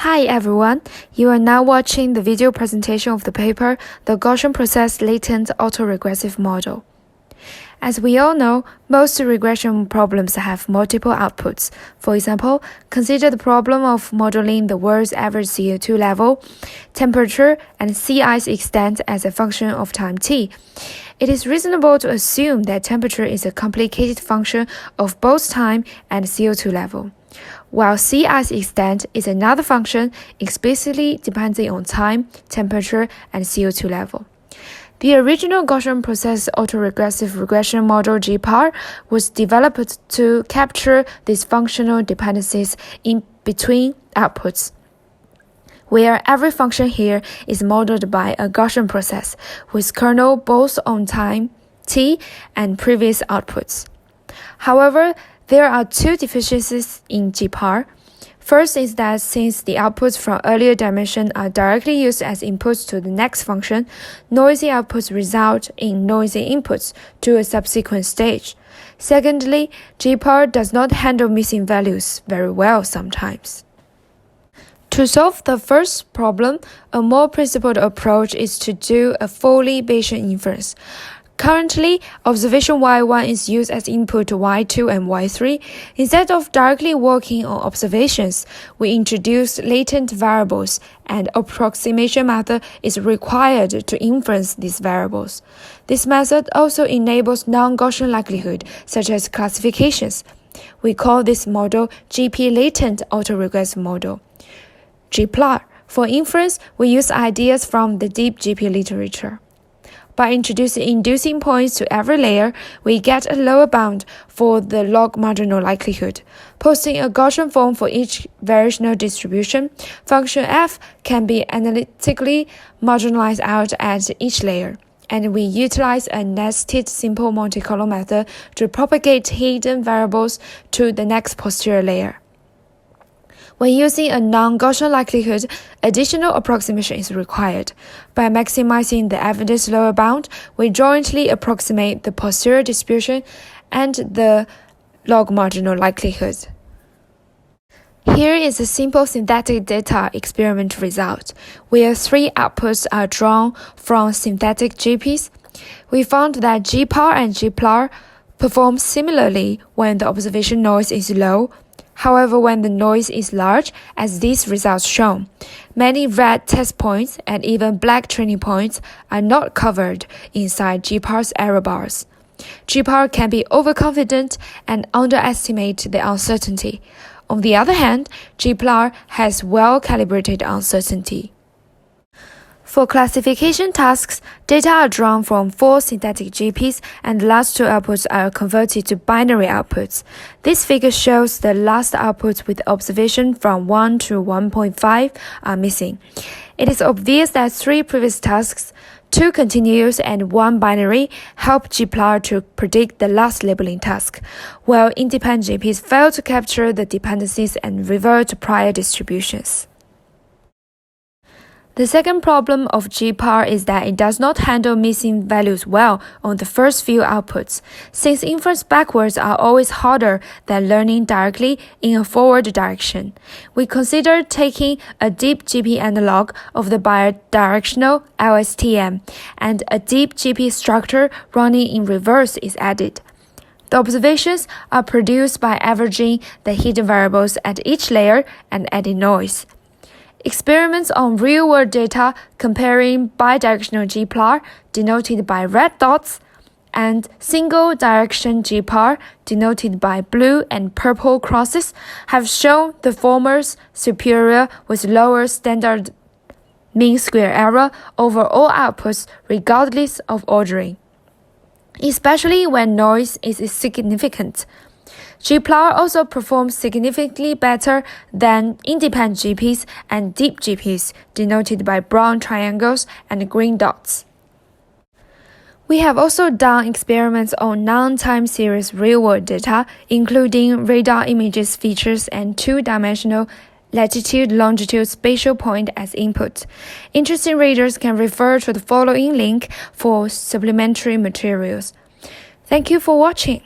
Hi everyone, you are now watching the video presentation of the paper, The Gaussian Process Latent Autoregressive Model. As we all know, most regression problems have multiple outputs. For example, consider the problem of modeling the world's average CO2 level, temperature, and sea ice extent as a function of time t. It is reasonable to assume that temperature is a complicated function of both time and CO2 level, while sea ice extent is another function explicitly depending on time, temperature, and CO2 level. The original Gaussian process autoregressive regression model GPAR was developed to capture these functional dependencies in between outputs, where every function here is modeled by a Gaussian process with kernel both on time t and previous outputs. However, there are two deficiencies in GPAR. First is that since the outputs from earlier dimension are directly used as inputs to the next function, noisy outputs result in noisy inputs to a subsequent stage. Secondly, GPAR does not handle missing values very well sometimes. To solve the first problem, a more principled approach is to do a fully Bayesian inference. Currently, observation y1 is used as input to y2 and y3. Instead of directly working on observations, we introduce latent variables, and approximation method is required to inference these variables. This method also enables non-Gaussian likelihood, such as classifications. We call this model GP Latent Autoregressive Model, GPLAR. For inference, we use ideas from the deep GP literature. By introducing inducing points to every layer, we get a lower bound for the log marginal likelihood. Posting a Gaussian form for each variational distribution, function f can be analytically marginalized out at each layer, and we utilize a nested simple Monte Carlo method to propagate hidden variables to the next posterior layer. When using a non-Gaussian likelihood, additional approximation is required. By maximizing the evidence lower bound, we jointly approximate the posterior distribution and the log marginal likelihood. Here is a simple synthetic data experiment result, where three outputs are drawn from synthetic GPs. We found that GPAR and GPLAR perform similarly when the observation noise is low. However, when the noise is large, as these results shown, many red test points and even black training points are not covered inside GPAR's error bars. GPAR can be overconfident and underestimate the uncertainty. On the other hand, GPLAR has well-calibrated uncertainty. For classification tasks, data are drawn from 4 synthetic GPs and the last 2 outputs are converted to binary outputs. This figure shows the last outputs with observation from 1 to 1.5 are missing. It is obvious that 3 previous tasks, 2 continuous and 1 binary, help GPLAR to predict the last labeling task, while independent GPs fail to capture the dependencies and revert to prior distributions. The second problem of GPAR is that it does not handle missing values well on the first few outputs, since inference backwards are always harder than learning directly in a forward direction. We consider taking a deep GP analog of the bidirectional LSTM, and a deep GP structure running in reverse is added. The observations are produced by averaging the hidden variables at each layer and adding noise. Experiments on real-world data comparing bidirectional GPLAR, denoted by red dots, and single-direction GPAR, denoted by blue and purple crosses, have shown the former's superior with lower standard mean square error over all outputs regardless of ordering, especially when noise is significant. GPLAR also performs significantly better than independent GPs and deep GPs, denoted by brown triangles and green dots. We have also done experiments on non-time series real-world data, including radar images features and 2-dimensional latitude-longitude spatial point as input. Interested readers can refer to the following link for supplementary materials. Thank you for watching.